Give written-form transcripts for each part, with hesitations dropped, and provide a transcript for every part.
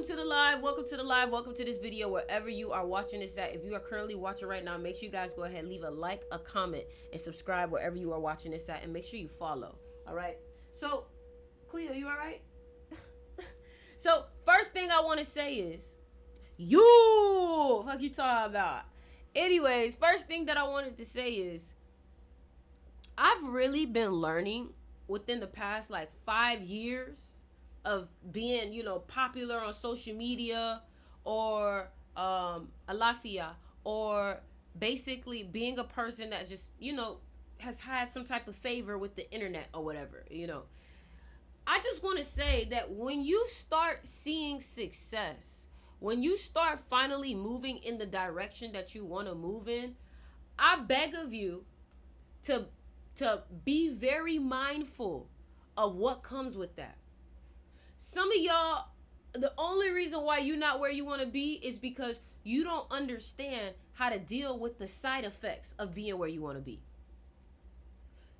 welcome to the live. Welcome to the live. Welcome to this video wherever you are watching this at. If you are currently watching right now, make sure you guys go ahead, leave a like, a comment, and subscribe wherever you are watching this at, and make sure you follow. All right. So, Cleo, you all right? So, first thing I want to say is, fuck you talking about. Anyways, first thing that I wanted to say is, I've really been learning within the past like 5 years of being, popular on social media, or alafia, or basically being a person that just, has had some type of favor with the internet or whatever. I just want to say that when you start seeing success, when you start finally moving in the direction that you want to move in, I beg of you to be very mindful of what comes with that. Some of y'all, the only reason why you're not where you want to be is because you don't understand how to deal with the side effects of being where you want to be.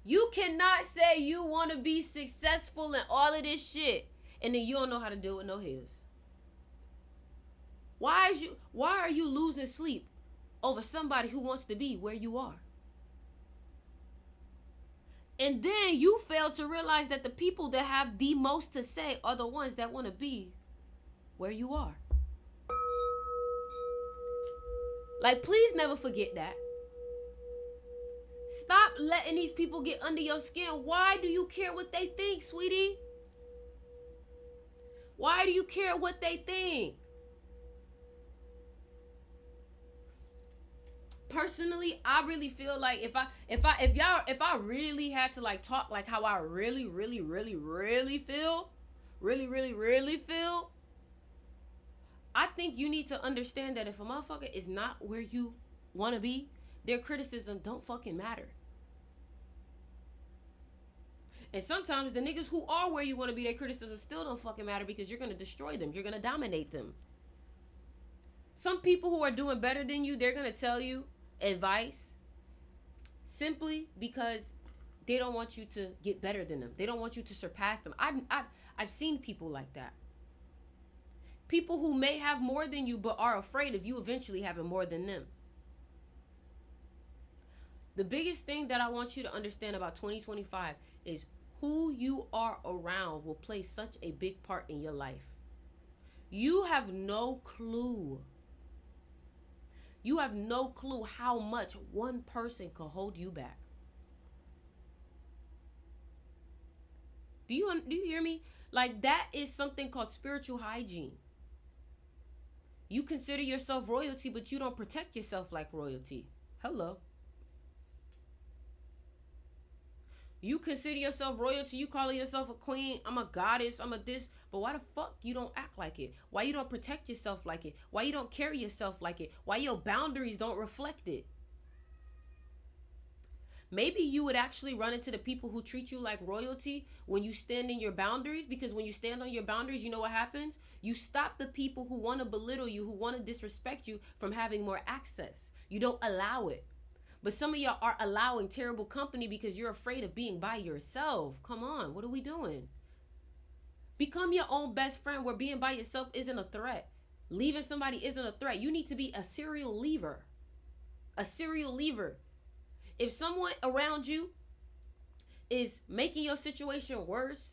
You cannot say you want to be successful and all of this shit, and then you don't know how to deal with no haters. Why are you losing sleep over somebody who wants to be where you are? And then you fail to realize that the people that have the most to say are the ones that want to be where you are. Like, please never forget that. Stop letting these people get under your skin. Why do you care what they think, sweetie? Why do you care what they think? Personally, I really feel like if I really had to like talk like how I really feel, I think you need to understand that if a motherfucker is not where you want to be, their criticism don't fucking matter. And sometimes the niggas who are where you want to be, their criticism still don't fucking matter, because you're going to destroy them. You're going to dominate them. Some people who are doing better than you, they're going to tell you advice simply because they don't want you to get better than them. They don't want you to surpass them. I've seen people like that. People who may have more than you but are afraid of you eventually having more than them. The biggest thing that I want you to understand about 2025 is who you are around will play such a big part in your life. You have no clue. You have no clue how much one person could hold you back. Do you hear me? Like, that is something called spiritual hygiene. You consider yourself royalty, but you don't protect yourself like royalty. Hello. You consider yourself royalty, you calling yourself a queen, I'm a goddess, I'm a this, but why the fuck you don't act like it? Why you don't protect yourself like it? Why you don't carry yourself like it? Why your boundaries don't reflect it? Maybe you would actually run into the people who treat you like royalty when you stand in your boundaries, because when you stand on your boundaries, you know what happens? You stop the people who want to belittle you, who want to disrespect you, from having more access. You don't allow it. But some of y'all are allowing terrible company because you're afraid of being by yourself. Come on, what are we doing? Become your own best friend, where being by yourself isn't a threat. Leaving somebody isn't a threat. You need to be a serial leaver. A serial leaver. If someone around you is making your situation worse,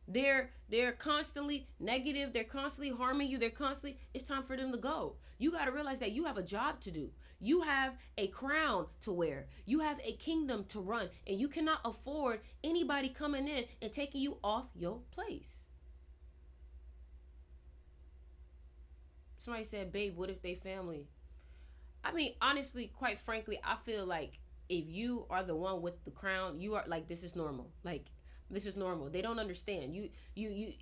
they're constantly negative, they're constantly harming you, it's time for them to go. You got to realize that you have a job to do. You have a crown to wear. You have a kingdom to run, and you cannot afford anybody coming in and taking you off your place. Somebody said, babe, what if they family? I mean, honestly, quite frankly, I feel like if you are the one with the crown, you are like, this is normal. Like, this is normal. They don't understand. You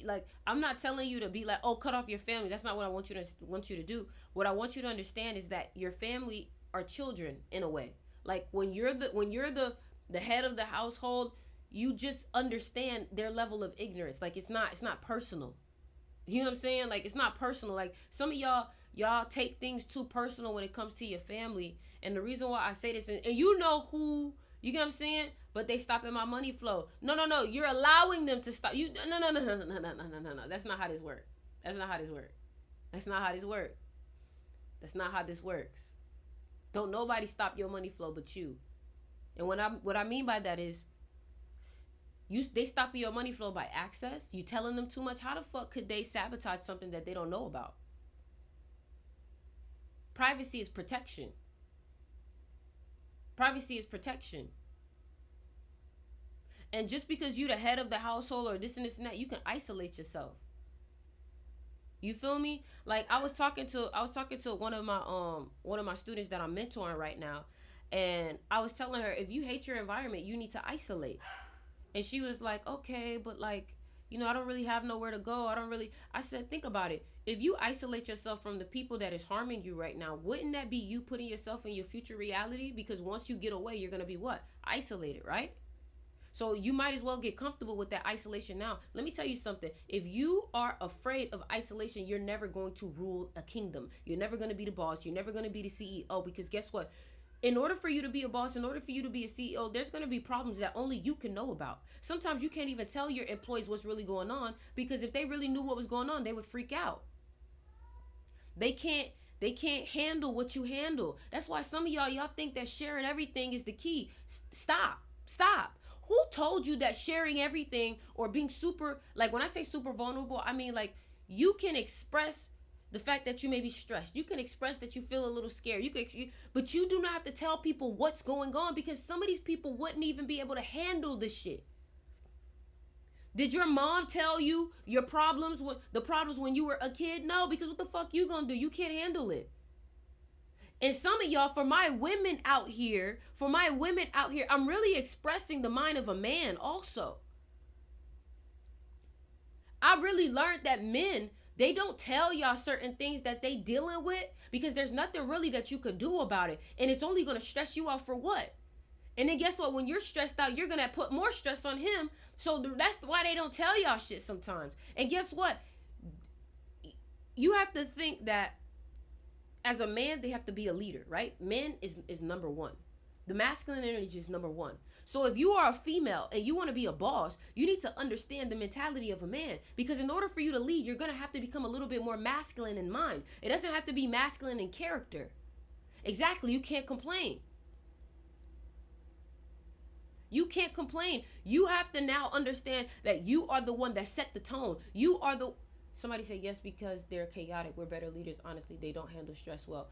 like, I'm not telling you to be like, oh, cut off your family. That's not what I want you to do. What I want you to understand is that your family are children in a way. Like, when you're the head of the household, you just understand their level of ignorance. Like, it's not personal. You know what I'm saying? Like, it's not personal. Like, some of y'all take things too personal when it comes to your family. And the reason why I say this, and you know who, you get what I'm saying? But they stopping my money flow. No. You're allowing them to stop. No. That's not how this works. That's not how this works. That's not how this works. That's not how this works. Don't nobody stop your money flow but you. And what I mean by that is they stopping your money flow by access. You telling them too much. How the fuck could they sabotage something that they don't know about? Privacy is protection. Privacy is protection. And just because you the head of the household or this and this and that, you can isolate yourself. You feel me? Like I was talking to one of my students that I'm mentoring right now, and I was telling her, if you hate your environment, you need to isolate. And she was like, okay, but like, I don't really have nowhere to go. I said, think about it. If you isolate yourself from the people that is harming you right now, wouldn't that be you putting yourself in your future reality? Because once you get away, you're going to be what? Isolated, right? So you might as well get comfortable with that isolation now. Let me tell you something. If you are afraid of isolation, you're never going to rule a kingdom. You're never going to be the boss. You're never going to be the CEO, because guess what? In order for you to be a boss, in order for you to be a CEO, there's going to be problems that only you can know about. Sometimes you can't even tell your employees what's really going on, because if they really knew what was going on, they would freak out. They can't handle what you handle. That's why some of y'all think that sharing everything is the key. Stop. Who told you that sharing everything or being super, like when I say super vulnerable, I mean like you can express the fact that you may be stressed. You can express that you feel a little scared. But you do not have to tell people what's going on, because some of these people wouldn't even be able to handle this shit. Did your mom tell you your problems, the problems when you were a kid? No, because what the fuck you gonna do? You can't handle it. And some of y'all, for my women out here, I'm really expressing the mind of a man also. I really learned that men, they don't tell y'all certain things that they dealing with, because there's nothing really that you could do about it. And it's only going to stress you out for what? And then guess what? When you're stressed out, you're going to put more stress on him. So that's why they don't tell y'all shit sometimes. And guess what? You have to think that as a man, they have to be a leader, right? Men is number one. The masculine energy is number one. So if you are a female and you want to be a boss, you need to understand the mentality of a man. Because in order for you to lead, you're going to have to become a little bit more masculine in mind. It doesn't have to be masculine in character. Exactly. You can't complain. You can't complain. You have to now understand that you are the one that set the tone. You are the... Somebody say yes because they're chaotic. We're better leaders. Honestly, they don't handle stress well.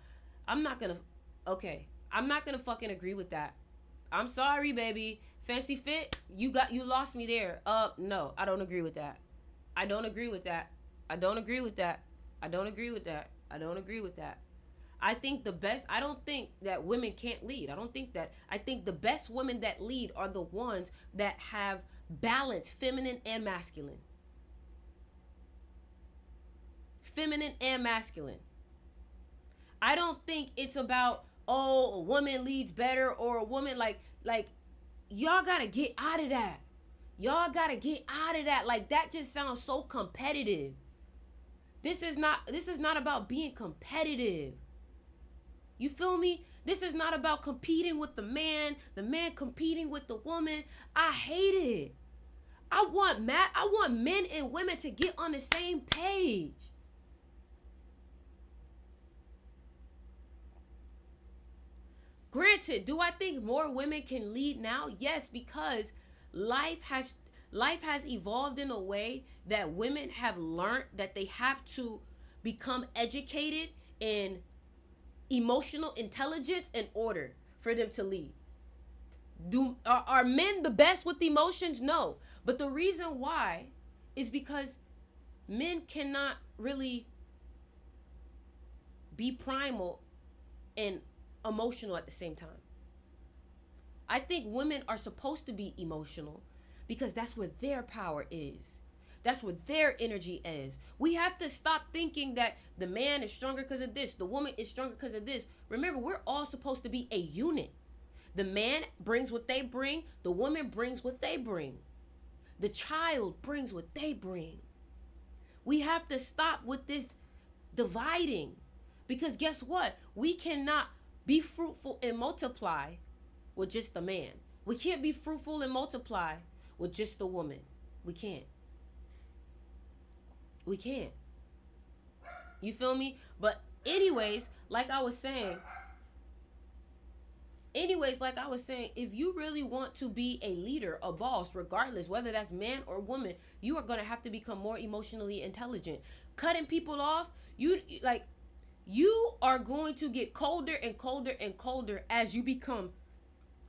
I'm not going to fucking agree with that. I'm sorry, baby. Fancy Fit, you lost me there. No, I don't agree with that. I don't agree with that. I don't agree with that. I don't agree with that. I don't agree with that. I don't think that women can't lead. I think the best women that lead are the ones that have balance, feminine and masculine. Feminine and masculine. I don't think it's about, a woman leads better, or a woman like y'all gotta get out of that. Like that just sounds so competitive. This is not about being competitive. You feel me? This is not about competing with the man competing with the woman. I hate it. I want men and women to get on the same page. Granted, do I think more women can lead now? Yes, because life has evolved in a way that women have learned that they have to become educated in emotional intelligence in order for them to lead. Are men the best with emotions? No. But the reason why is because men cannot really be primal and emotional at the same time. I think women are supposed to be emotional because that's where their power is. That's where their energy is. We have to stop thinking that the man is stronger because of this, the woman is stronger because of this. Remember, we're all supposed to be a unit. The man brings what they bring, the woman brings what they bring. The child brings what they bring. We have to stop with this dividing, because guess what? We cannot be fruitful and multiply with just the man. We can't be fruitful and multiply with just the woman. We can't. You feel me? But anyways, like I was saying, if you really want to be a leader, a boss, regardless, whether that's man or woman, you are going to have to become more emotionally intelligent. Cutting people off, you are going to get colder and colder and colder as you become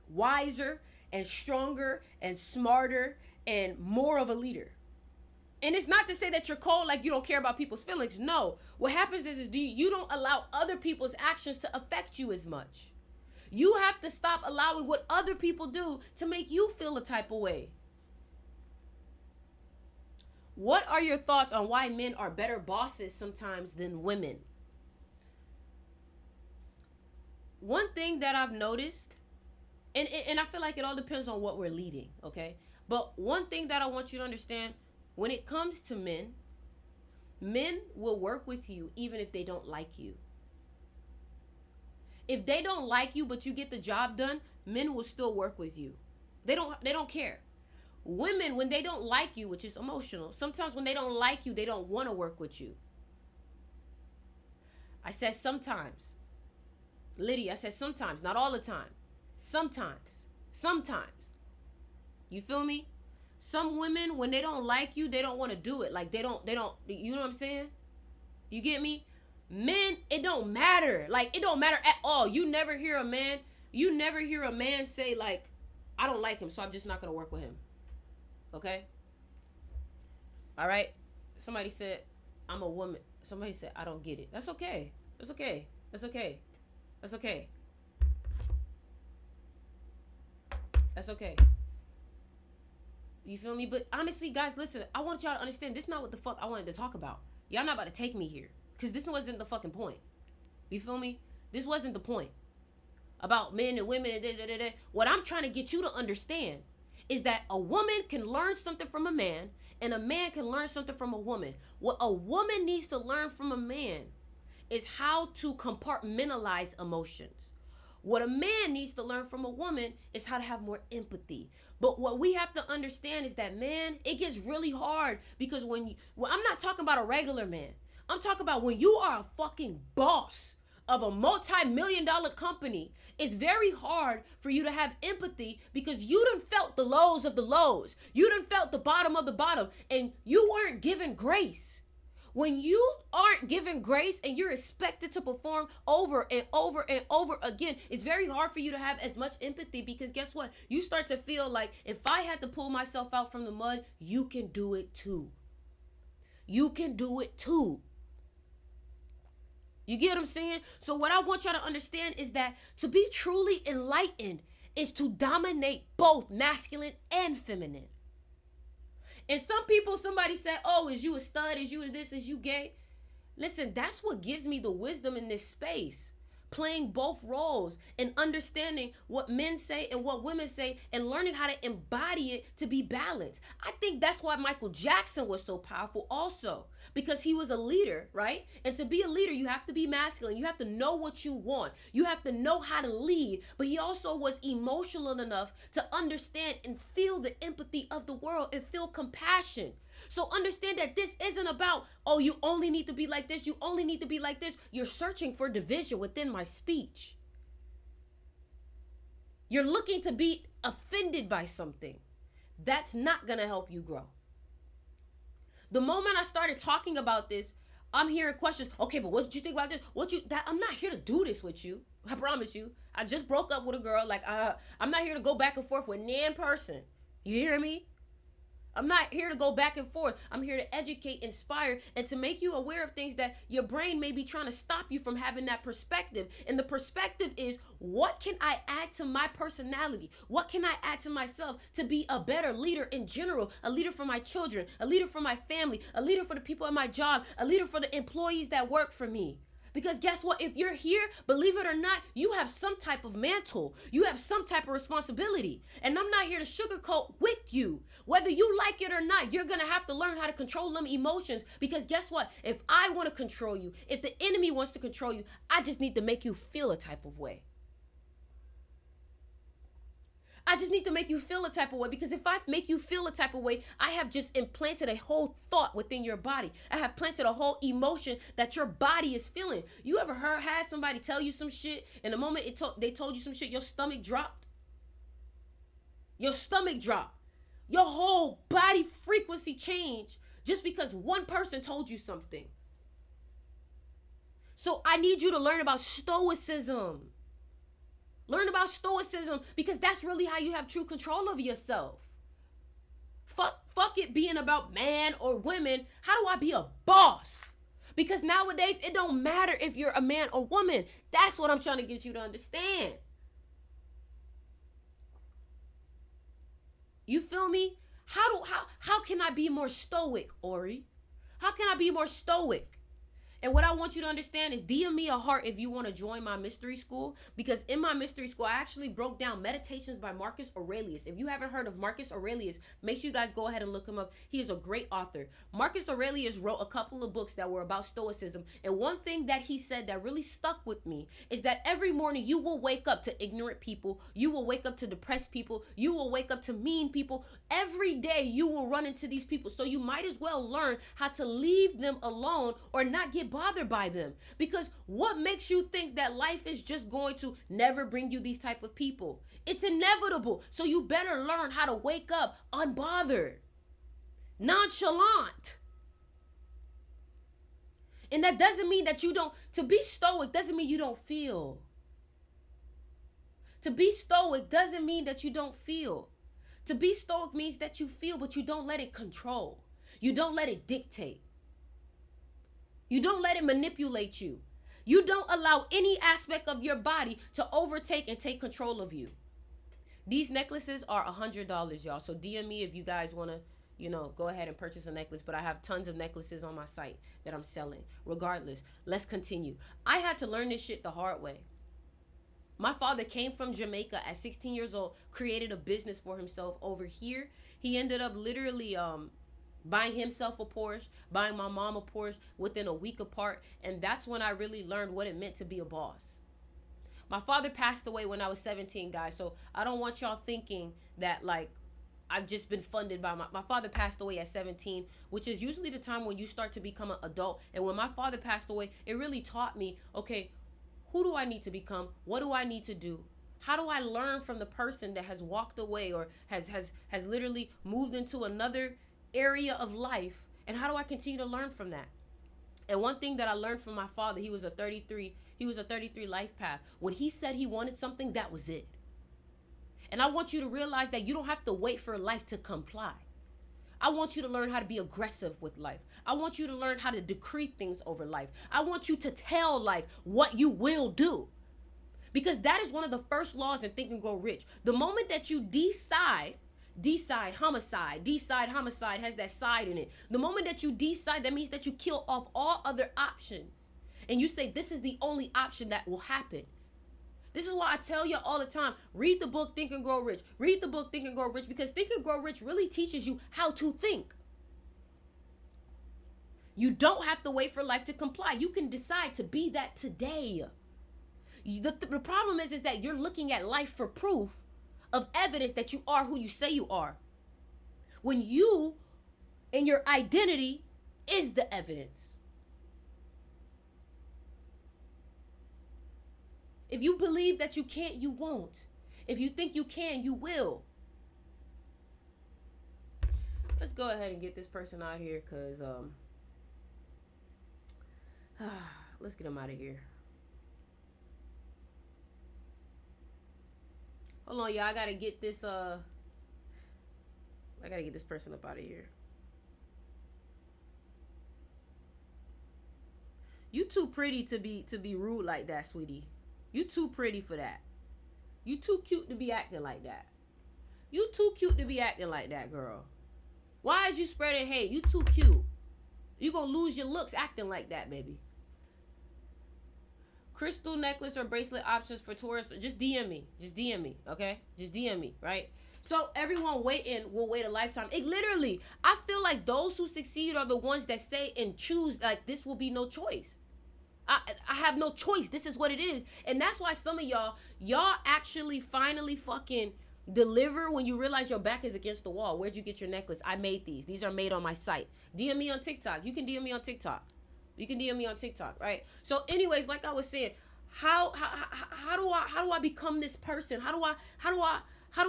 wiser and stronger and smarter and more of a leader. And it's not to say that you're cold, like you don't care about people's feelings. No. What happens is you don't allow other people's actions to affect you as much. You have to stop allowing what other people do to make you feel a type of way. What are your thoughts on why men are better bosses sometimes than women? One thing that I've noticed, and I feel like it all depends on what we're leading, okay? But one thing that I want you to understand, when it comes to men will work with you even if they don't like you. If they don't like you but you get the job done, men will still work with you. They don't care. Women, when they don't like you, which is emotional, sometimes when they don't like you, they don't want to work with you. I said sometimes. Lydia, I said sometimes, not all the time. Sometimes. You feel me? Some women, when they don't like you, they don't want to do it. Like they don't, you know what I'm saying? You get me? Men, it don't matter. Like, it don't matter at all. You never hear a man say, like, I don't like him, so I'm just not going to work with him. Okay? All right? Somebody said, I'm a woman. Somebody said, I don't get it. That's okay. That's okay. That's okay. That's okay. That's okay. You feel me? But honestly, guys, listen, I want y'all to understand, this is not what the fuck I wanted to talk about. Y'all not about to take me here. Because this wasn't the fucking point. You feel me? This wasn't the point. About men and women and da-da-da-da. What I'm trying to get you to understand is that a woman can learn something from a man and a man can learn something from a woman. What a woman needs to learn from a man is how to compartmentalize emotions. What a man needs to learn from a woman is how to have more empathy. But what we have to understand is that, man, it gets really hard because I'm not talking about a regular man. I'm talking about when you are a fucking boss of a multi-million-dollar company, it's very hard for you to have empathy because you done felt the lows of the lows. You done felt the bottom of the bottom, and you weren't given grace. When you aren't given grace and you're expected to perform over and over and over again, it's very hard for you to have as much empathy because guess what? You start to feel like if I had to pull myself out from the mud, you can do it too. You can do it too. You get what I'm saying? So what I want y'all to understand is that to be truly enlightened is to dominate both masculine and feminine. And some people, somebody said, oh, is you a stud? Is you this? Is you gay? Listen, that's what gives me the wisdom in this space. Playing both roles and understanding what men say and what women say and learning how to embody it to be balanced. I think that's why Michael Jackson was so powerful also, because he was a leader, right? And to be a leader, you have to be masculine. You have to know what you want. You have to know how to lead. But he also was emotional enough to understand and feel the empathy of the world and feel compassion. So understand that this isn't about, oh, you only need to be like this. You only need to be like this. You're searching for division within my speech. You're looking to be offended by something. That's not going to help you grow. The moment I started talking about this, I'm hearing questions. Okay, but what did you think about this? I'm not here to do this with you. I promise you. I just broke up with a girl. I'm not here to go back and forth with nan person. You hear me? I'm not here to go back and forth. I'm here to educate, inspire, and to make you aware of things that your brain may be trying to stop you from having that perspective. And the perspective is, what can I add to my personality? What can I add to myself to be a better leader in general? A leader for my children, a leader for my family, a leader for the people at my job, a leader for the employees that work for me. Because guess what? If you're here, believe it or not, you have some type of mantle. You have some type of responsibility. And I'm not here to sugarcoat with you. Whether you like it or not, you're going to have to learn how to control them emotions. Because guess what? If I want to control you, if the enemy wants to control you, I just need to make you feel a type of way. I just need to make you feel a type of way, because if I make you feel a type of way, I have just implanted a whole thought within your body. I have planted a whole emotion that your body is feeling. You ever had somebody tell you some shit, and the moment they told you some shit, your stomach dropped? Your stomach dropped. Your whole body frequency changed just because one person told you something. So I need you to learn about stoicism. Learn about stoicism, because that's really how you have true control of yourself. Fuck it being about man or women. How do I be a boss? Because nowadays it don't matter if you're a man or woman. That's what I'm trying to get you to understand. You feel me? How can I be more stoic, Ori? How can I be more stoic? And what I want you to understand is DM me a heart if you want to join my mystery school, because in my mystery school, I actually broke down Meditations by Marcus Aurelius. If you haven't heard of Marcus Aurelius, make sure you guys go ahead and look him up. He is a great author. Marcus Aurelius wrote a couple of books that were about stoicism. And one thing that he said that really stuck with me is that every morning you will wake up to ignorant people. You will wake up to depressed people. You will wake up to mean people. Every day you will run into these people. So you might as well learn how to leave them alone or not get bothered by them. Because what makes you think that life is just going to never bring you these type of people? It's inevitable. So you better learn how to wake up unbothered, nonchalant. And that doesn't mean that you don't, to be stoic doesn't mean you don't feel. To be stoic doesn't mean that you don't feel. To be stoic means that you feel, but you don't let it control. You don't let it dictate. You don't let it manipulate you. You don't allow any aspect of your body to overtake and take control of you. These necklaces are $100, y'all. So DM me if you guys want to, go ahead and purchase a necklace. But I have tons of necklaces on my site that I'm selling. Regardless, let's continue. I had to learn this shit the hard way. My father came from Jamaica at 16 years old, created a business for himself over here. He ended up literally buying himself a Porsche, buying my mom a Porsche within a week apart. And that's when I really learned what it meant to be a boss. My father passed away when I was 17, guys. So I don't want y'all thinking that I've just been funded by my father passed away at 17, which is usually the time when you start to become an adult. And when my father passed away, it really taught me, okay, who do I need to become? What do I need to do? How do I learn from the person that has walked away or has literally moved into another area of life? And how do I continue to learn from that? And one thing that I learned from my father, he was a 33 life path. When he said he wanted something, that was it. And I want you to realize that you don't have to wait for life to comply. I want you to learn how to be aggressive with life. I want you to learn how to decree things over life. I want you to tell life what you will do. Because that is one of the first laws in Think and Grow Rich. The moment that you decide homicide has that side in it. The moment that you decide, that means that you kill off all other options. And you say, this is the only option that will happen. This is why I tell you all the time, read the book Think and Grow Rich. Read the book Think and Grow Rich, because Think and Grow Rich really teaches you how to think. You don't have to wait for life to comply. You can decide to be that today. The problem is that you're looking at life for proof of evidence that you are who you say you are, when you and your identity is the evidence. If you believe that you can't, you won't. If you think you can, you will. Let's go ahead and get this person out here, because let's get him out of here. Hold on, y'all. I gotta get this person up out of here. You too pretty to be rude like that, sweetie. You too pretty for that. You too cute to be acting like that. You too cute to be acting like that, girl. Why is you spreading hate? You too cute. You gonna lose your looks acting like that, baby. Crystal necklace or bracelet options for tourists. Just DM me. Okay? Just DM me, right? So everyone waiting will wait a lifetime. It literally, I feel like those who succeed are the ones that say and choose, like, this will be no choice. I have no choice. This is what it is. And that's why some of y'all actually finally fucking Deliver when you realize your back is against the wall. Where'd you get your necklace? I made these. These are made on my site. DM me on TikTok. You can DM me on TikTok. You can DM me on TikTok, right? So, anyways, like I was saying, how do I become this person? How do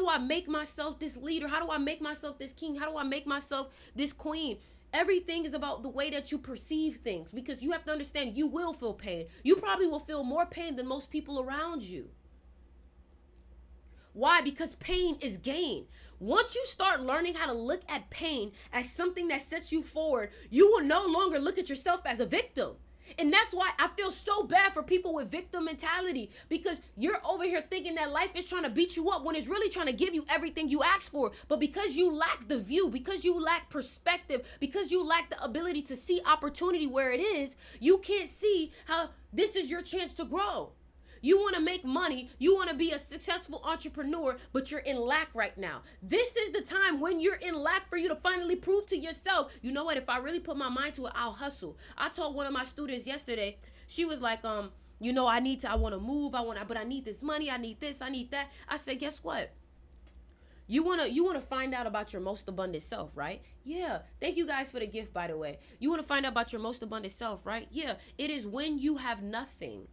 I make myself this leader? How do I make myself this king? How do I make myself this queen? Everything is about the way that you perceive things, because you have to understand you will feel pain. You probably will feel more pain than most people around you. Why? Because pain is gain. Once you start learning how to look at pain as something that sets you forward, you will no longer look at yourself as a victim. And that's why I feel so bad for people with victim mentality, because you're over here thinking that life is trying to beat you up when it's really trying to give you everything you ask for. But because you lack the view, because you lack perspective, because you lack the ability to see opportunity where it is, you can't see how this is your chance to grow. You want to make money, you want to be a successful entrepreneur, but you're in lack right now. This is the time when you're in lack for you to finally prove to yourself, you know what, if I really put my mind to it, I'll hustle. I told one of my students yesterday, she was like, I want to move, but I need this money, I need this, I need that. I said, guess what? You want to find out about your most abundant self, right? Yeah. Thank you guys for the gift, by the way. You want to find out about your most abundant self, right? Yeah. It is when you have nothing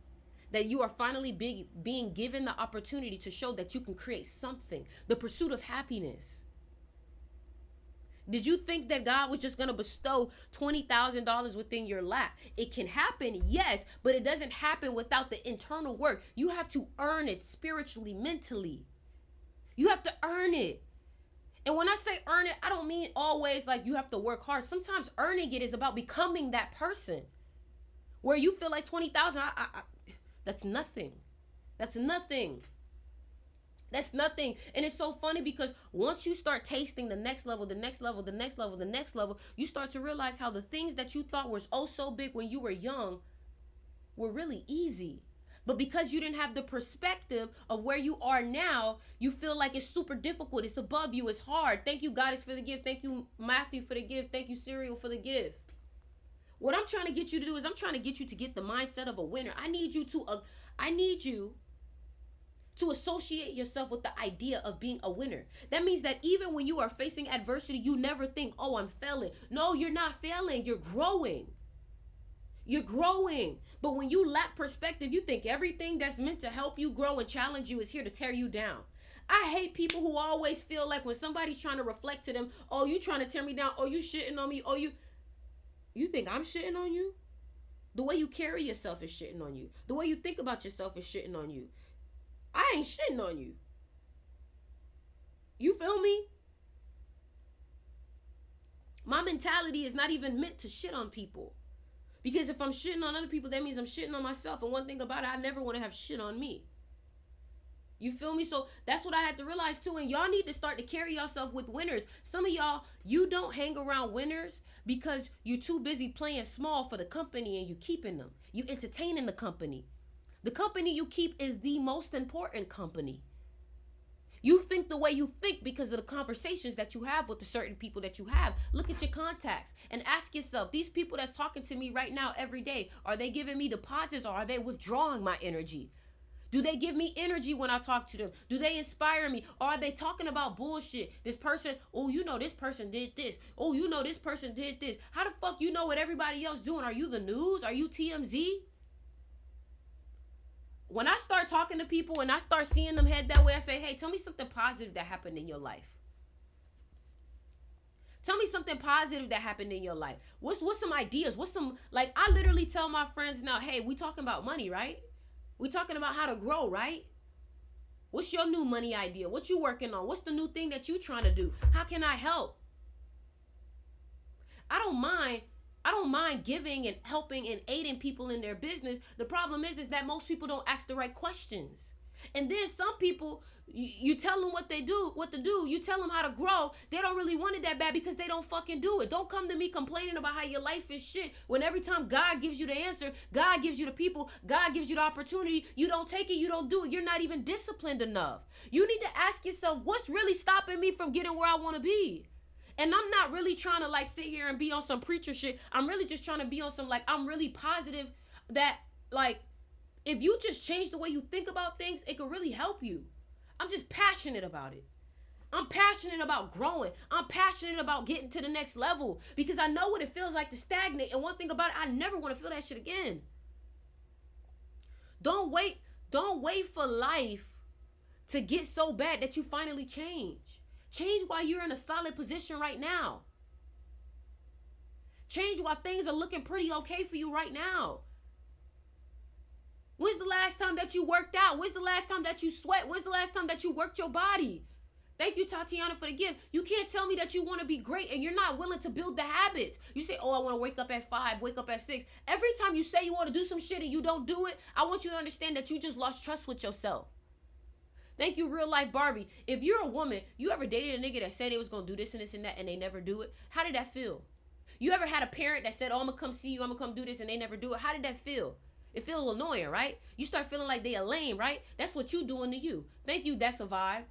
that you are finally being given the opportunity to show that you can create something. The pursuit of happiness. Did you think that God was just going to bestow $20,000 within your lap? It can happen, yes, but it doesn't happen without the internal work. You have to earn it spiritually, mentally. You have to earn it. And when I say earn it, I don't mean always like you have to work hard. Sometimes earning it is about becoming that person where you feel like 20,000, that's nothing. That's nothing. That's nothing. And it's so funny because once you start tasting the next level, the next level, the next level, the next level, you start to realize how the things that you thought were oh so big when you were young were really easy. But because you didn't have the perspective of where you are now, you feel like it's super difficult. It's above you. It's hard. Thank you, Goddess, for the gift. Thank you, Matthew, for the gift. Thank you, Serial, for the gift. What I'm trying to get you to do is I'm trying to get you to get the mindset of a winner. I need you to associate yourself with the idea of being a winner. That means that even when you are facing adversity, you never think, oh, I'm failing. No, you're not failing. You're growing. You're growing. But when you lack perspective, you think everything that's meant to help you grow and challenge you is here to tear you down. I hate people who always feel like when somebody's trying to reflect to them, oh, you trying to tear me down. Oh, you shitting on me. Oh, you think I'm shitting on you? The way you carry yourself is shitting on you. The way you think about yourself is shitting on you. I ain't shitting on you. You feel me? My mentality is not even meant to shit on people. Because if I'm shitting on other people, that means I'm shitting on myself. And one thing about it, I never want to have shit on me. You feel me? So that's what I had to realize too. And y'all need to start to carry yourself with winners. Some of y'all, you don't hang around winners because you're too busy playing small for the company and you keeping them. You entertaining the company. The company you keep is the most important company. You think the way you think because of the conversations that you have with the certain people that you have. Look at your contacts and ask yourself, these people that's talking to me right now every day, are they giving me deposits or are they withdrawing my energy? Do they give me energy when I talk to them? Do they inspire me? Or are they talking about bullshit? This person, oh, you know this person did this. Oh, you know this person did this. How the fuck you know what everybody else doing? Are you the news? Are you TMZ? When I start talking to people and I start seeing them head that way, I say, hey, tell me something positive that happened in your life. Tell me something positive that happened in your life. What's some ideas? What's some, like, I literally tell my friends now, hey, we talking about money, right? We talking about how to grow, right? What's your new money idea? What you working on? What's the new thing that you trying to do? How can I help? I don't mind giving and helping and aiding people in their business. The problem is that most people don't ask the right questions. And then some people, you tell them what to do. You tell them how to grow. They don't really want it that bad because they don't fucking do it. Don't come to me complaining about how your life is shit when every time God gives you the answer, God gives you the people, God gives you the opportunity, you don't take it, you don't do it. You're not even disciplined enough. You need to ask yourself, what's really stopping me from getting where I want to be? And I'm not really trying to like sit here and be on some preacher shit. I'm really just trying to be on some like, I'm really positive that like, if you just change the way you think about things, it could really help you. I'm just passionate about it. I'm passionate about growing. I'm passionate about getting to the next level because I know what it feels like to stagnate. And one thing about it, I never want to feel that shit again. Don't wait for life to get so bad that you finally change. Change while you're in a solid position right now. Change while things are looking pretty okay for you right now. When's the last time that you worked out? When's the last time that you sweat? When's the last time that you worked your body? Thank you, Tatiana, for the gift. You can't tell me that you want to be great and you're not willing to build the habits. You say, oh, I want to wake up at 5, wake up at 6. Every time you say you want to do some shit and you don't do it, I want you to understand that you just lost trust with yourself. Thank you, Real Life Barbie. If you're a woman, you ever dated a nigga that said they was going to do this and this and that and they never do it? How did that feel? You ever had a parent that said, oh, I'm going to come see you, I'm going to come do this, and they never do it? How did that feel? It feels annoying, right? You start feeling like they are lame, right? That's what you doing to you. Thank you, That's a Vibe.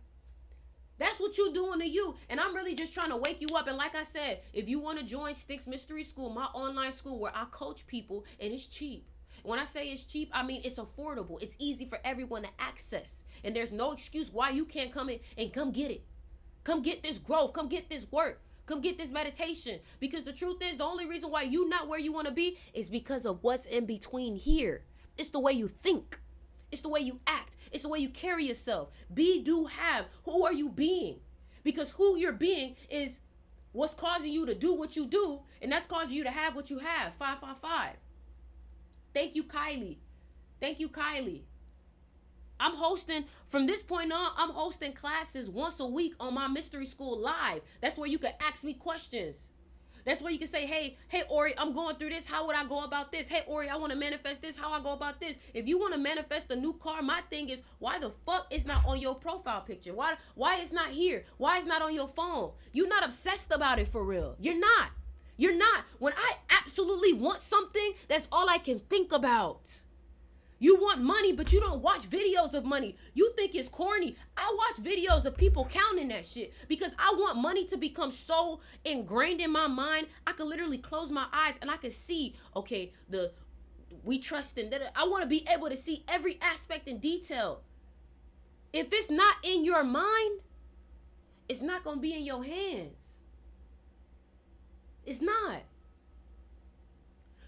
That's what you doing to you. And I'm really just trying to wake you up. And like I said, if you want to join Sticks Mystery School, my online school where I coach people, and it's cheap. When I say it's cheap, I mean it's affordable. It's easy for everyone to access. And there's no excuse why you can't come in and come get it. Come get this growth. Come get this work. Come get this meditation. Because the truth is, the only reason why you not where you want to be is because of what's in between here. It's the way you think. It's the way you act. It's the way you carry yourself. Be, do, have. Who are you being? Because who you're being is what's causing you to do what you do. And that's causing you to have what you have. 555. Thank you, Kylie. Thank you, Kylie. I'm hosting, from this point on, I'm hosting classes once a week on my Mystery School Live. That's where you can ask me questions. That's where you can say, hey, Ori, I'm going through this. How would I go about this? Hey, Ori, I want to manifest this. How I go about this? If you want to manifest a new car, my thing is, why the fuck it's not on your profile picture? Why it's not here? Why it's not on your phone? You're not obsessed about it for real. You're not. You're not. When I absolutely want something, that's all I can think about. You want money, but you don't watch videos of money. You think it's corny. I watch videos of people counting that shit because I want money to become so ingrained in my mind. I could literally close my eyes and I could see, okay, we trust in that. I want to be able to see every aspect in detail. If it's not in your mind, it's not going to be in your hands. It's not.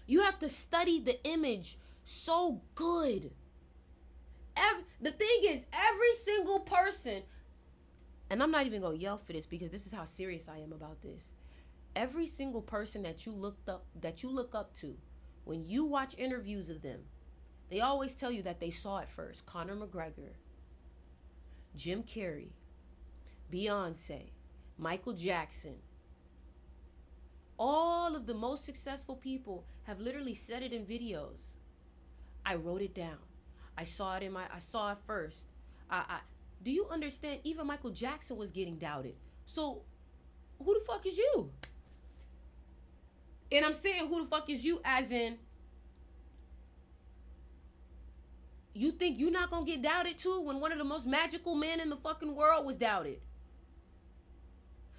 You have to study the image so good. The thing is, every single person, and I'm not even gonna yell for this because this is how serious I am about this. Every single person that you look up to, when you watch interviews of them, they always tell you that they saw it first. Conor McGregor, Jim Carrey, Beyonce, Michael Jackson. All of the most successful people have literally said it in videos. I wrote it down. I saw it first. Do you understand? Even Michael Jackson was getting doubted. So who the fuck is you? And I'm saying who the fuck is you as in, you think you're not gonna get doubted too when one of the most magical men in the fucking world was doubted?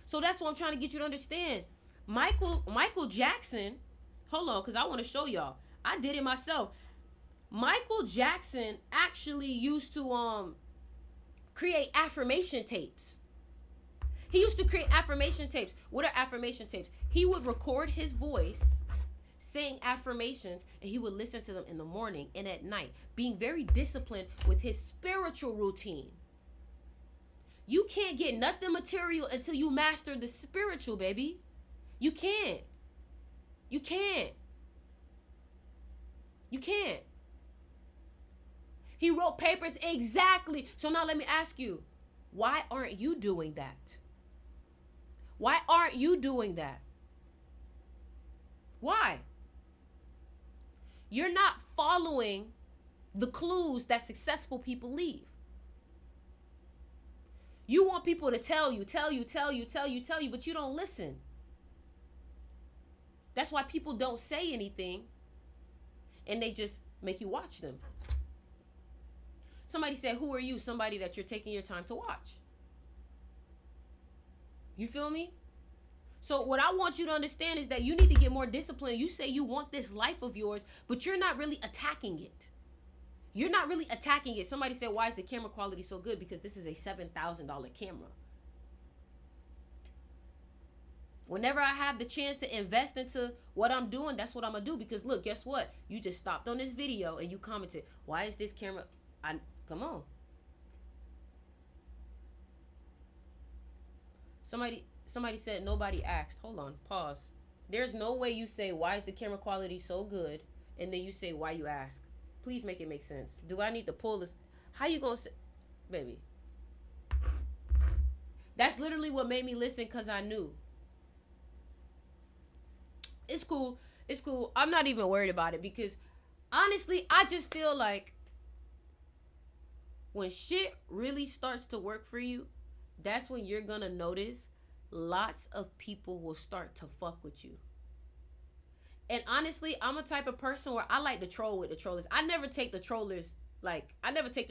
So that's what I'm trying to get you to understand. Michael Jackson, hold on, because I want to show y'all. I did it myself. Michael Jackson actually used to create affirmation tapes. He used to create affirmation tapes. What are affirmation tapes? He would record his voice saying affirmations and he would listen to them in the morning and at night, being very disciplined with his spiritual routine. You can't get nothing material until you master the spiritual, baby. You can't. You can't. You can't. He wrote papers exactly. So now let me ask you, why aren't you doing that? Why aren't you doing that? Why? You're not following the clues that successful people leave. You want people to tell you, but you don't listen. That's why people don't say anything and they just make you watch them. Somebody said, who are you? Somebody that you're taking your time to watch. You feel me? So what I want you to understand is that you need to get more disciplined. You say you want this life of yours, but you're not really attacking it. You're not really attacking it. Somebody said, why is the camera quality so good? Because this is a $7,000 camera. Whenever I have the chance to invest into what I'm doing, that's what I'm gonna do. Because look, guess what? You just stopped on this video and you commented, "Why is this camera?" Come on. Somebody said nobody asked. Hold on, pause. There's no way you say, "Why is the camera quality so good?" and then you say, "Why you ask?" Please make it make sense. Do I need to pull this? How you gonna say, baby? That's literally what made me listen, because I knew. It's cool. It's cool. I'm not even worried about it, because honestly, I just feel like when shit really starts to work for you, that's when you're gonna notice lots of people will start to fuck with you. And honestly, I'm a type of person where I like to troll with the trollers. I never take the trollers personally. I never take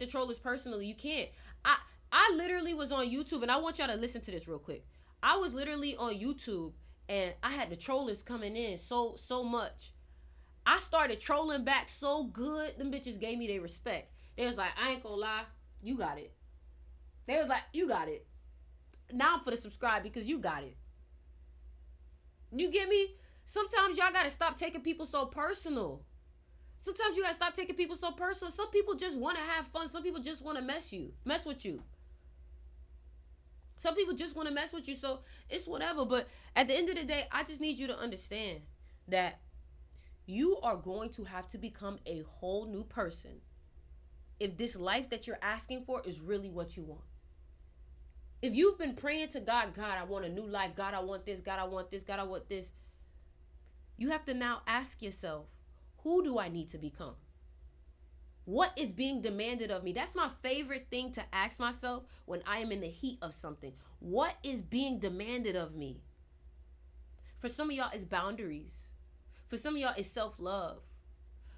the trollers personally. You can't. I literally was on YouTube, and I want y'all to listen to this real quick. I was literally on YouTube, and I had the trollers coming in so much. I started trolling back so good, them bitches gave me their respect. They was like, "I ain't gonna lie, you got it." They was like, "You got it." Now I'm for the subscribe because you got it. You get me? Sometimes y'all gotta stop taking people so personal. Sometimes you gotta stop taking people so personal. Some people just want to have fun. Some people just want to mess with you. Some people just want to mess with you. So it's whatever. But at the end of the day, I just need you to understand that you are going to have to become a whole new person if this life that you're asking for is really what you want. If you've been praying to God, "God, I want a new life. God, I want this. God, I want this. God, I want this." You have to now ask yourself, who do I need to become? What is being demanded of me? That's my favorite thing to ask myself when I am in the heat of something. What is being demanded of me? For some of y'all, it's boundaries. For some of y'all, it's self-love.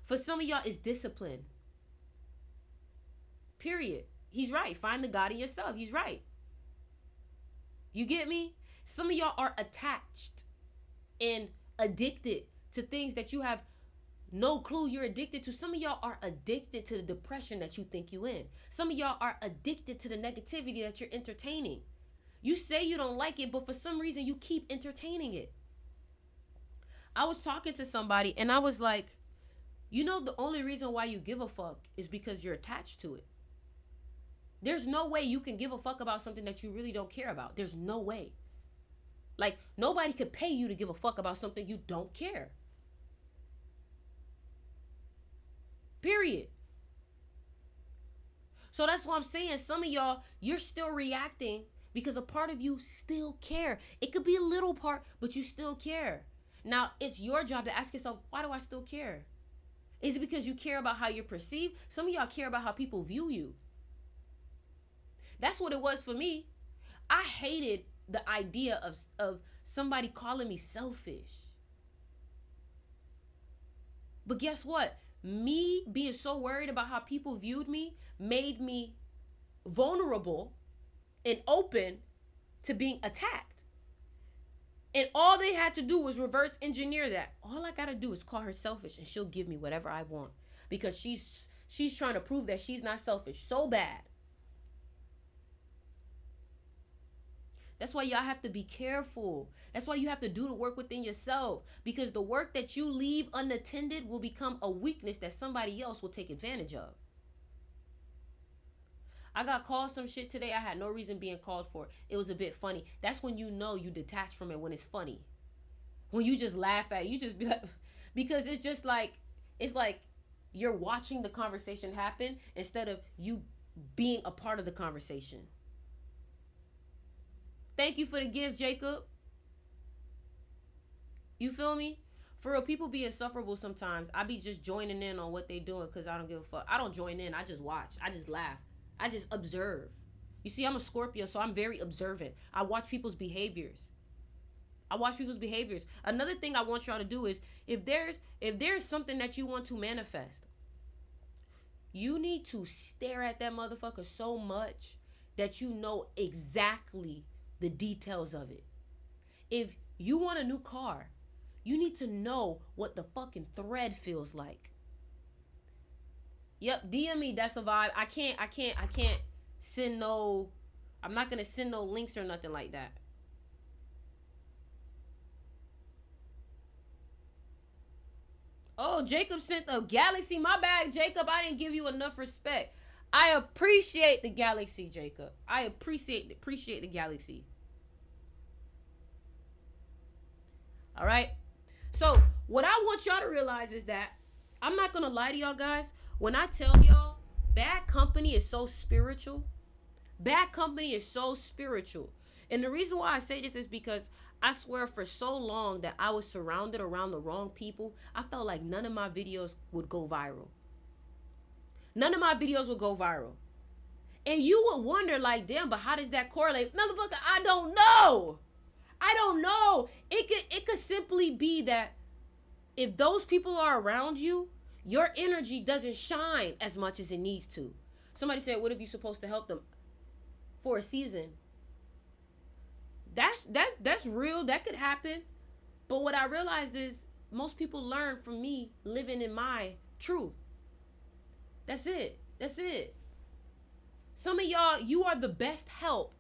For some of y'all, it's discipline. Period. He's right. Find the God in yourself. He's right. You get me? Some of y'all are attached and addicted to things that you have no clue you're addicted to. Some of y'all are addicted to the depression that you think you in. Some of y'all are addicted to the negativity that you're entertaining. You say you don't like it, but for some reason you keep entertaining it. I was talking to somebody and I was like, the only reason why you give a fuck is because you're attached to it. There's no way you can give a fuck about something that you really don't care about. There's no way. Like, nobody could pay you to give a fuck about something you don't care. Period. So that's what I'm saying. Some of y'all, you're still reacting because a part of you still care. It could be a little part, but you still care. Now, it's your job to ask yourself, why do I still care? Is it because you care about how you're perceived? Some of y'all care about how people view you. That's what it was for me. I hated the idea of somebody calling me selfish. But guess what? Me being so worried about how people viewed me made me vulnerable and open to being attacked. And all they had to do was reverse engineer that. All I gotta do is call her selfish and she'll give me whatever I want. Because she's trying to prove that she's not selfish so bad. That's why y'all have to be careful. That's why you have to do the work within yourself. Because the work that you leave unattended will become a weakness that somebody else will take advantage of. I got called some shit today I had no reason being called for. It was a bit funny. That's when you know you detach from it, when it's funny. When you just laugh at it, you just be like, because it's just like, it's like you're watching the conversation happen instead of you being a part of the conversation. Thank you for the gift, Jacob. You feel me? For real, people be insufferable sometimes. I be just joining in on what they doing because I don't give a fuck. I don't join in. I just watch. I just laugh. I just observe. You see, I'm a Scorpio, so I'm very observant. I watch people's behaviors. Another thing I want y'all to do is, if there's something that you want to manifest, you need to stare at that motherfucker so much that you know exactly the details of it. If you want a new car, you need to know what the fucking thread feels like. Yep, DM me, that's a vibe. I can't send no I'm not gonna send no links or nothing like that. Oh, Jacob sent the galaxy. My bad, Jacob. I didn't give you enough respect. I appreciate the galaxy, Jacob. I appreciate the galaxy. All right. So what I want y'all to realize is that I'm not gonna lie to y'all guys. When I tell y'all, bad company is so spiritual. Bad company is so spiritual. And the reason why I say this is because I swear for so long that I was surrounded around the wrong people, I felt like none of my videos would go viral. None of my videos would go viral. And you would wonder, like, damn, but how does that correlate? Motherfucker, I don't know. I don't know. It could simply be that if those people are around you, your energy doesn't shine as much as it needs to. Somebody said, what if you're supposed to help them for a season? That's real. That could happen. But what I realized is most people learn from me living in my truth. That's it. That's it. Some of y'all, you are the best help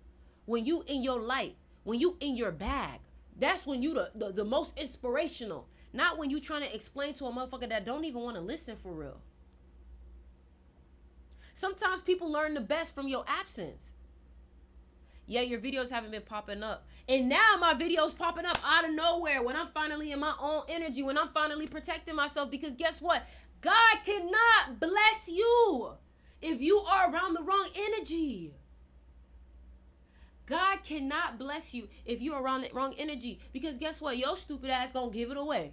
when you in your light, when you in your bag. That's when you the most inspirational. Not when you trying to explain to a motherfucker that don't even want to listen for real. Sometimes people learn the best from your absence. Yeah, your videos haven't been popping up. And now my videos popping up out of nowhere when I'm finally in my own energy, when I'm finally protecting myself. Because guess what? God cannot bless you if you are around the wrong energy. God cannot bless you if you're around the wrong energy. Because guess what? Your stupid ass gonna give it away.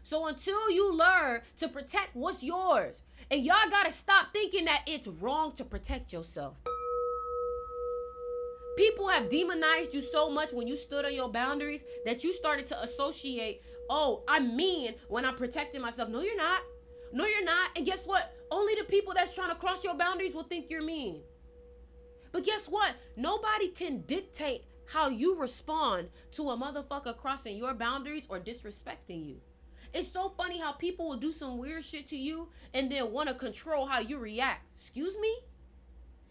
So until you learn to protect what's yours, and y'all gotta stop thinking that it's wrong to protect yourself. People have demonized you so much when you stood on your boundaries that you started to associate, oh, I'm mean when I'm protecting myself. No, you're not. No, you're not. And guess what? Only the people that's trying to cross your boundaries will think you're mean. But guess what? Nobody can dictate how you respond to a motherfucker crossing your boundaries or disrespecting you. It's so funny how people will do some weird shit to you and then want to control how you react. Excuse me?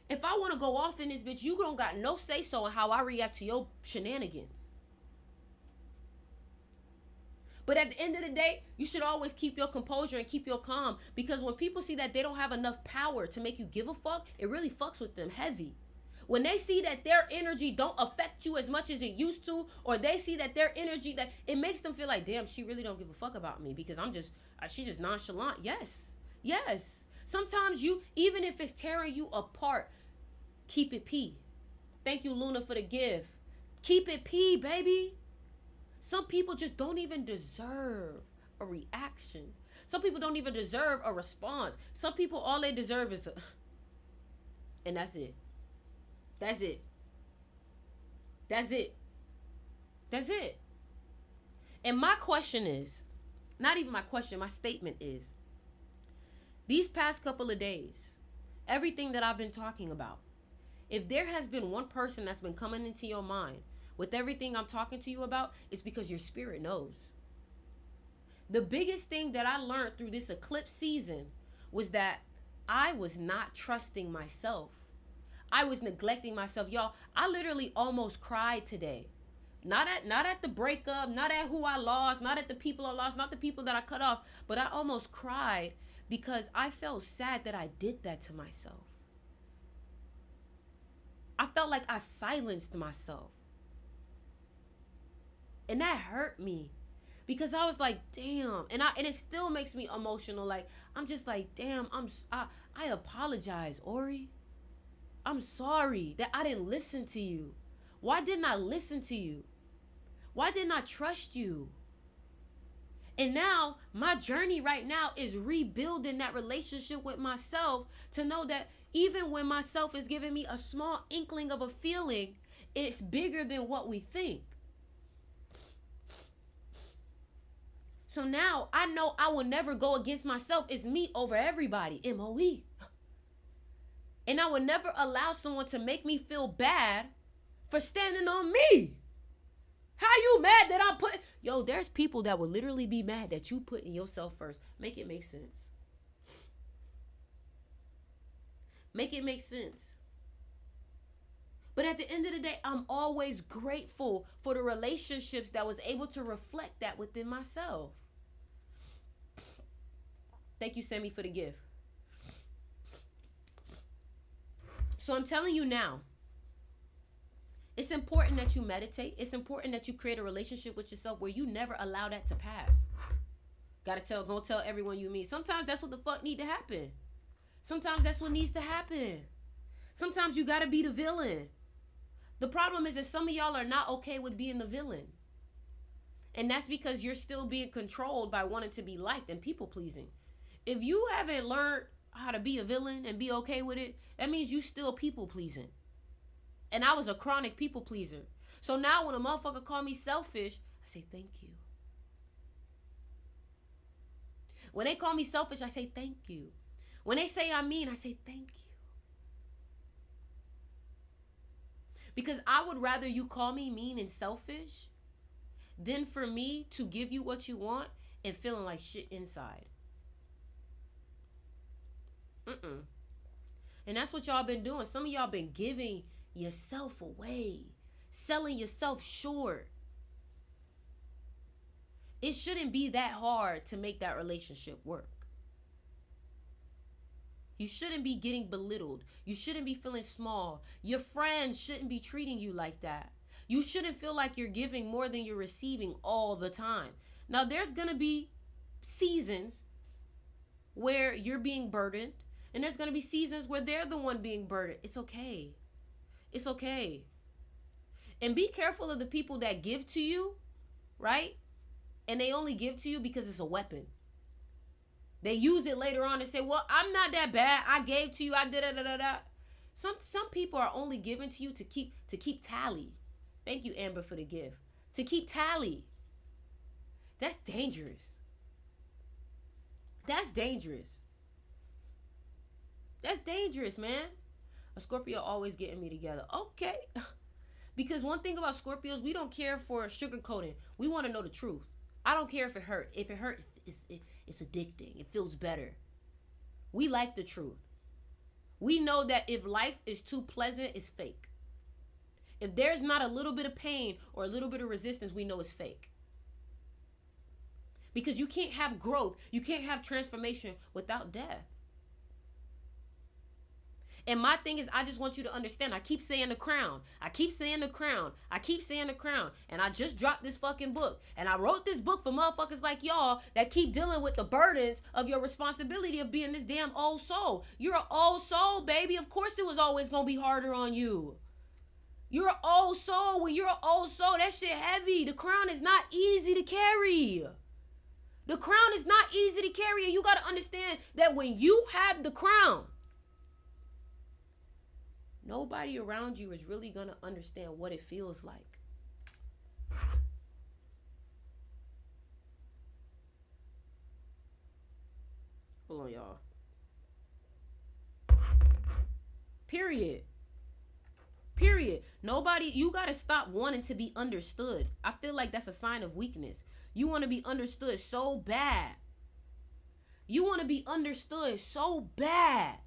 If I want to go off in this bitch, you don't got no say-so in how I react to your shenanigans. But at the end of the day, you should always keep your composure and keep your calm. Because when people see that they don't have enough power to make you give a fuck, it really fucks with them heavy. When they see that their energy don't affect you as much as it used to, or they see that their energy, that it makes them feel like, damn, she really don't give a fuck about me because she's just nonchalant. Yes. Yes. Sometimes you, even if it's tearing you apart, keep it P. Thank you, Luna, for the gift. Keep it P, baby. Some people just don't even deserve a reaction. Some people don't even deserve a response. Some people, all they deserve is and that's it. That's it. That's it. That's it. And my question is, not even my question, my statement is, these past couple of days, everything that I've been talking about, if there has been one person that's been coming into your mind with everything I'm talking to you about, it's because your spirit knows. The biggest thing that I learned through this eclipse season was that I was not trusting myself. I was neglecting myself. Y'all, I literally almost cried today. Not at the breakup, not at who I lost, not at the people I lost, not the people that I cut off, but I almost cried because I felt sad that I did that to myself. I felt like I silenced myself. And that hurt me because I was like, damn. And it still makes me emotional. Like, I'm just like, damn, I apologize, Ori. I'm sorry that I didn't listen to you. Why didn't I listen to you? Why didn't I trust you? And now my journey right now is rebuilding that relationship with myself to know that even when myself is giving me a small inkling of a feeling, it's bigger than what we think. So now I know I will never go against myself. It's me over everybody. MOE. And I would never allow someone to make me feel bad for standing on me. How you mad that I'm putting... Yo, there's people that would literally be mad that you putting yourself first. Make it make sense. Make it make sense. But at the end of the day, I'm always grateful for the relationships that was able to reflect that within myself. Thank you, Sammy, for the gift. So I'm telling you now, it's important that you meditate. It's important that you create a relationship with yourself where you never allow that to pass. Go tell everyone you meet. Sometimes that's what the fuck need to happen. Sometimes that's what needs to happen. Sometimes you gotta be the villain. The problem is that some of y'all are not okay with being the villain. And that's because you're still being controlled by wanting to be liked and people pleasing. If you haven't learned how to be a villain and be okay with it, that means you still people pleasing. And I was a chronic people pleaser. So now when a motherfucker call me selfish, I say thank you. When they call me selfish, I say thank you. When they say I'm mean, I say thank you. Because I would rather you call me mean and selfish than for me to give you what you want and feeling like shit inside. And that's what y'all been doing. Some of y'all been giving yourself away, selling yourself short. It shouldn't be that hard to make that relationship work. You shouldn't be getting belittled. You shouldn't be feeling small. Your friends shouldn't be treating you like that. You shouldn't feel like you're giving more than you're receiving all the time. Now, there's going to be seasons where you're being burdened, and there's going to be seasons where they're the one being burdened. It's okay. It's okay. And be careful of the people that give to you, right? And they only give to you because it's a weapon. They use it later on and say, well, I'm not that bad. I gave to you. I did da. Some people are only giving to you to keep tally. Thank you, Amber, for the gift. To keep tally. That's dangerous. That's dangerous. That's dangerous, man. A Scorpio always getting me together. Okay. Because one thing about Scorpios, we don't care for sugarcoating. We want to know the truth. I don't care if it hurt. If it hurt, it's addicting. It feels better. We like the truth. We know that if life is too pleasant, it's fake. If there's not a little bit of pain or a little bit of resistance, we know it's fake. Because you can't have growth. You can't have transformation without death. And my thing is, I just want you to understand. I keep saying the crown. I keep saying the crown. I keep saying the crown. And I just dropped this fucking book. And I wrote this book for motherfuckers like y'all that keep dealing with the burdens of your responsibility of being this damn old soul. You're an old soul, baby. Of course it was always going to be harder on you. You're an old soul. When you're an old soul, that shit heavy. The crown is not easy to carry. The crown is not easy to carry. And you got to understand that when you have the crown, nobody around you is really going to understand what it feels like. Hold on, y'all. Period. Nobody, you got to stop wanting to be understood. I feel like that's a sign of weakness. You want to be understood so bad. You want to be understood so bad.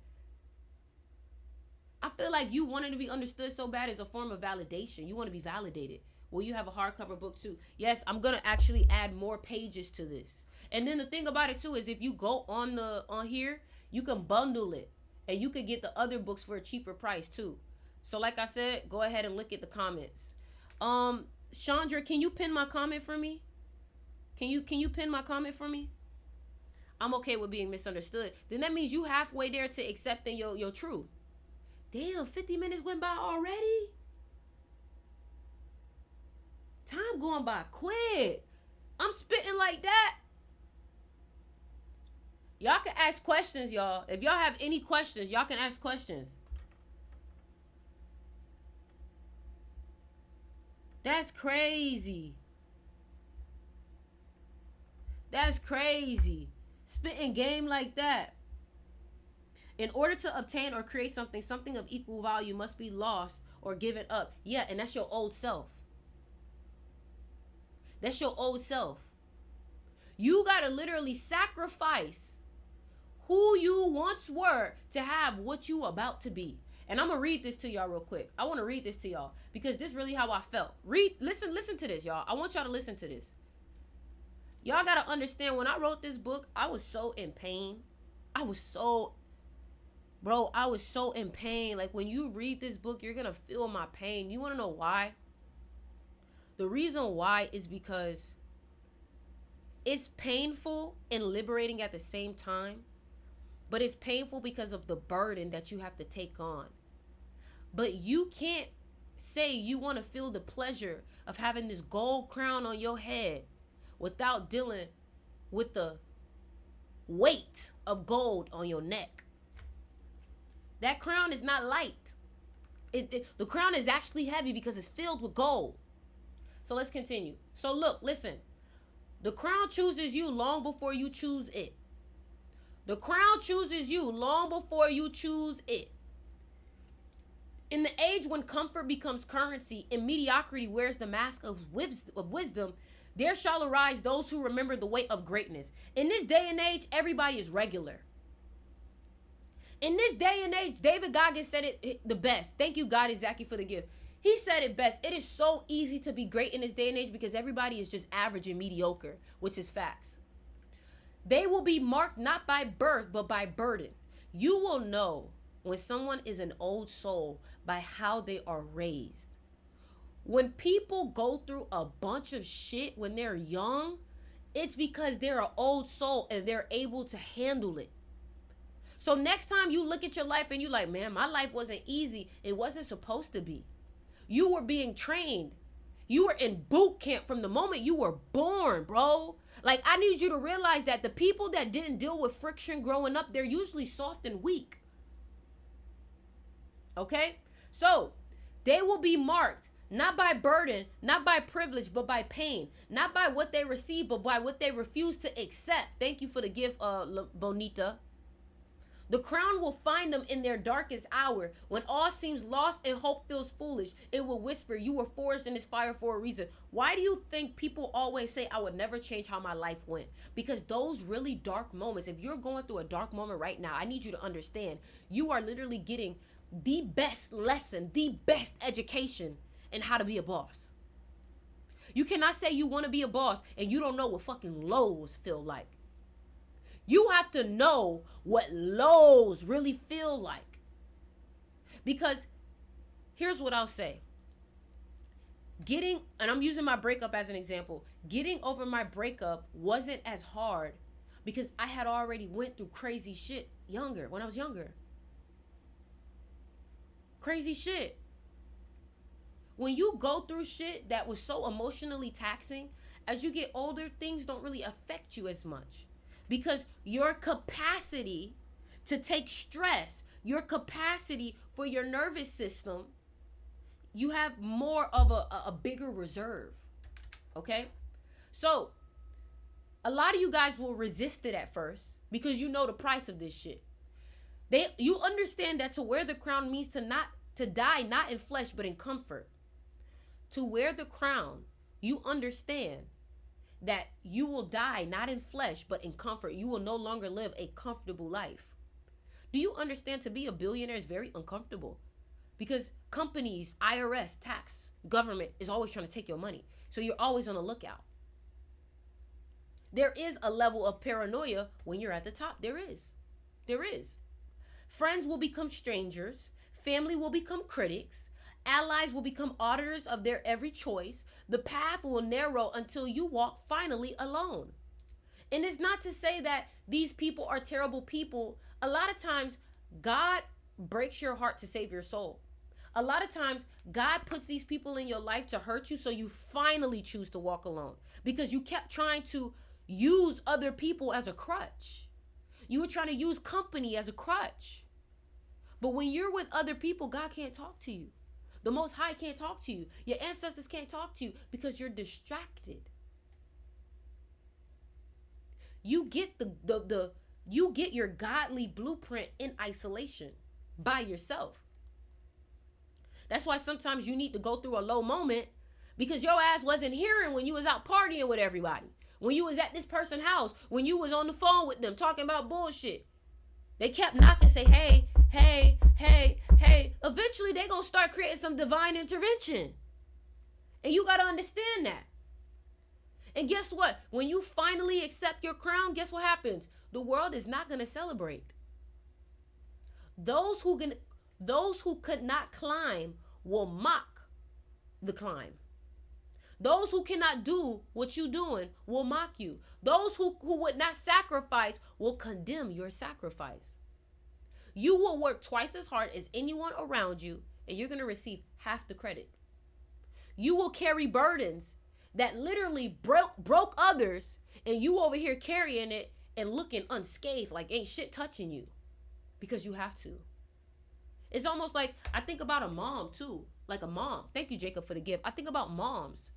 I feel like you wanting to be understood so bad is a form of validation. You want to be validated. Well, you have a hardcover book too. Yes, I'm going to actually add more pages to this. And then the thing about it too is if you go on here, you can bundle it. And you can get the other books for a cheaper price too. So like I said, go ahead and look at the comments. Chandra, can you pin my comment for me? Can you pin my comment for me? I'm okay with being misunderstood. Then that means you halfway there to accepting your truth. Damn, 50 minutes went by already? Time going by quick. I'm spitting like that. Y'all can ask questions, y'all. If y'all have any questions, y'all can ask questions. That's crazy. That's crazy. Spitting game like that. In order to obtain or create something of equal value must be lost or given up. Yeah, and that's your old self. That's your old self. You got to literally sacrifice who you once were to have what you about to be. And I'm gonna read this to y'all real quick. I want to read this to y'all because this is really how I felt. Listen to this, y'all. I want y'all to listen to this. Y'all gotta understand, when I wrote this book, I was so in pain. I was so in pain. Like, when you read this book, you're gonna feel my pain. You wanna know why? The reason why is because it's painful and liberating at the same time, but it's painful because of the burden that you have to take on. But you can't say you want to feel the pleasure of having this gold crown on your head without dealing with the weight of gold on your neck. That crown is not light. The crown is actually heavy because it's filled with gold. So let's continue. So look, listen. The crown chooses you long before you choose it. The crown chooses you long before you choose it. In the age when comfort becomes currency and mediocrity wears the mask of wisdom, there shall arise those who remember the weight of greatness. In this day and age, everybody is regular. In this day and age, David Goggins said it the best. Thank you, God, Zaki, for the gift. He said it best. It is so easy to be great in this day and age because everybody is just average and mediocre, which is facts. They will be marked not by birth, but by burden. You will know when someone is an old soul by how they are raised. When people go through a bunch of shit when they're young, it's because they're an old soul and they're able to handle it. So next time you look at your life and you're like, man, my life wasn't easy. It wasn't supposed to be. You were being trained. You were in boot camp from the moment you were born, bro. Like, I need you to realize that the people that didn't deal with friction growing up, they're usually soft and weak. Okay? So, they will be marked not by burden, not by privilege, but by pain. Not by what they receive, but by what they refuse to accept. Thank you for the gift, Bonita. The crown will find them in their darkest hour. When all seems lost and hope feels foolish, it will whisper, you were forged in this fire for a reason. Why do you think people always say, I would never change how my life went? Because those really dark moments, if you're going through a dark moment right now, I need you to understand, you are literally getting the best lesson, the best education in how to be a boss. You cannot say you want to be a boss and you don't know what fucking lows feel like. You have to know what lows really feel like. Because here's what I'll say. And I'm using my breakup as an example. Getting over my breakup wasn't as hard because I had already went through crazy shit when I was younger. Crazy shit. When you go through shit that was so emotionally taxing, as you get older, things don't really affect you as much. Because your capacity to take stress, your capacity for your nervous system, you have more of a bigger reserve. Okay? So, a lot of you guys will resist it at first because you know the price of this shit. You understand that to wear the crown means to die not in flesh but in comfort. To wear the crown, you understand that you will die not in flesh but in comfort. You will no longer live a comfortable life. Do you understand, to be a billionaire is very uncomfortable? Because companies, IRS, tax, government is always trying to take your money. So you're always on the lookout. There is a level of paranoia when you're at the top. There is. Friends will become strangers. Family will become critics. Allies will become auditors of their every choice. The path will narrow until you walk finally alone. And it's not to say that these people are terrible people. A lot of times, God breaks your heart to save your soul. A lot of times, God puts these people in your life to hurt you, so you finally choose to walk alone. Because you kept trying to use other people as a crutch. You were trying to use company as a crutch. But when you're with other people, God can't talk to you. The Most High can't talk to you. Your ancestors can't talk to you because you're distracted. You get you get your godly blueprint in isolation by yourself. That's why sometimes you need to go through a low moment because your ass wasn't hearing when you was out partying with everybody. When you was at this person's house, when you was on the phone with them talking about bullshit. They kept knocking, say, hey, hey, hey, hey, eventually they gonna start creating some divine intervention. And you gotta understand that. And guess what? When you finally accept your crown, guess what happens? The world is not gonna celebrate. Those who could not climb will mock the climb. Those who cannot do what you're doing will mock you. Those who would not sacrifice will condemn your sacrifice. You will work twice as hard as anyone around you, and you're going to receive half the credit. You will carry burdens that literally broke others, and you over here carrying it and looking unscathed like ain't shit touching you because you have to. It's almost like I think about a mom too. Like a mom. Thank you, Jacob, for the gift. I think about moms.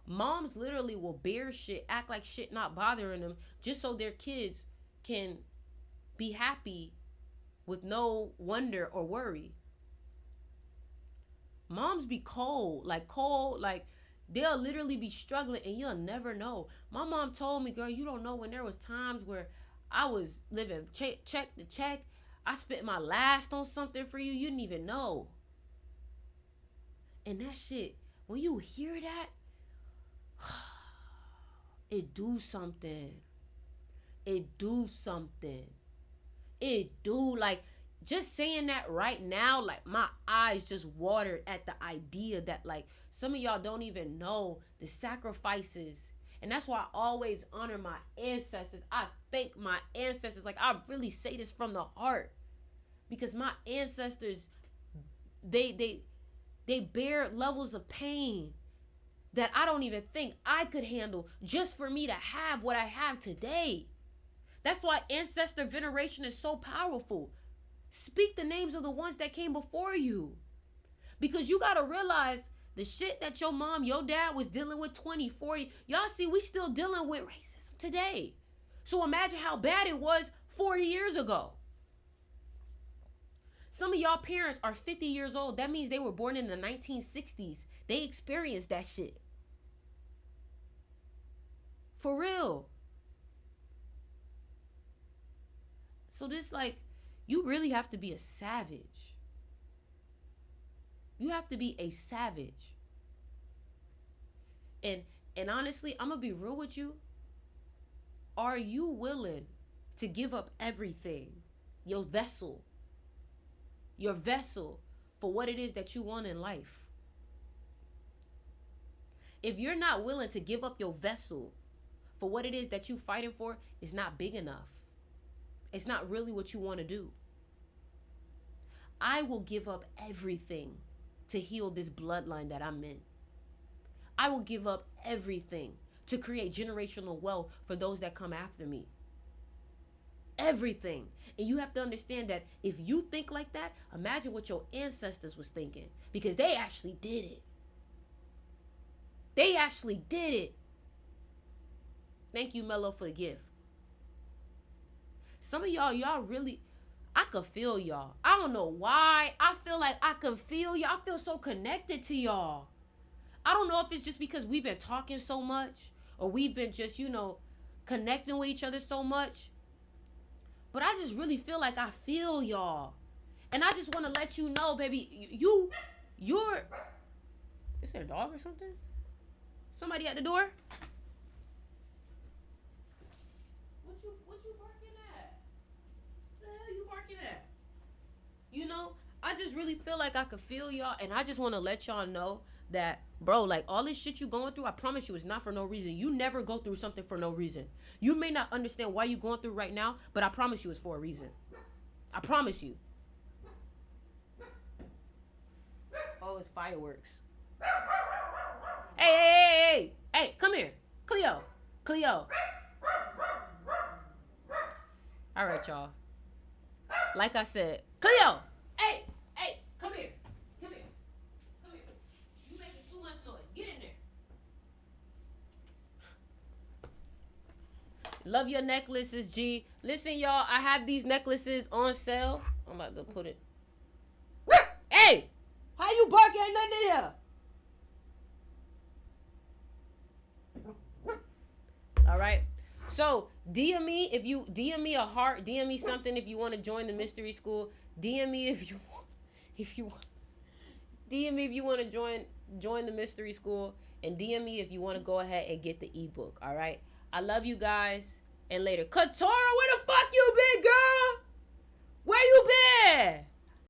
Moms literally will bear shit, act like shit not bothering them just so their kids can be happy with no wonder or worry. Moms be cold, like they'll literally be struggling and you'll never know. My mom told me, girl, you don't know when there was times where I was living check to check. I spent my last on something for you. You didn't even know. And that shit, when you hear that, it do something. It do something. It do, like, just saying that right now, like, my eyes just watered at the idea that, like, some of y'all don't even know the sacrifices. And that's why I always honor my ancestors. I thank my ancestors. Like, I really say this from the heart. Because my ancestors, they bear levels of pain that I don't even think I could handle just for me to have what I have today. That's why ancestor veneration is so powerful. Speak the names of the ones that came before you. Because you got to realize the shit that your mom, your dad was dealing with 20, 40. Y'all see, we still dealing with racism today. So imagine how bad it was 40 years ago. Some of y'all parents are 50 years old. That means they were born in the 1960s. They experienced that shit. For real. So this, like, you really have to be a savage. You have to be a savage. And honestly, I'm going to be real with you. Are you willing to give up everything? Your vessel for what it is that you want in life. If you're not willing to give up your vessel for what it is that you fighting for, it's not big enough. It's not really what you want to do. I will give up everything to heal this bloodline that I'm in. I will give up everything to create generational wealth for those that come after me. Everything. And you have to understand that if you think like that, imagine what your ancestors was thinking, because they actually did it. They actually did it. Thank you, Mello, for the gift. Some of y'all really, I could feel y'all. I don't know why. I feel like I can feel y'all. I feel so connected to y'all. I don't know if it's just because we've been talking so much or we've been just, connecting with each other so much. But I just really feel like I feel y'all. And I just want to let you know, baby, you're... Is there a dog or something? Somebody at the door? What you barking at? What the hell you barking at? I just really feel like I could feel y'all. And I just want to let y'all know that, bro, like, all this shit you going through, I promise you, it's not for no reason. You never go through something for no reason. You may not understand why you're going through right now, but I promise you it's for a reason. I promise you. Oh, it's fireworks. Hey, come here. Cleo. All right, y'all. Like I said, Cleo, hey, come here. You making too much noise. Get in there. Love your necklaces, G. Listen, y'all, I have these necklaces on sale. I'm about to put it. Hey! How you barking? Ain't nothing in here. All right. So DM me a heart, DM me something if you want to join the mystery school. DM me if you DM me if you want to join the mystery school, and DM me if you want to go ahead and get the ebook. All right. I love you guys, and later. Katora, where the fuck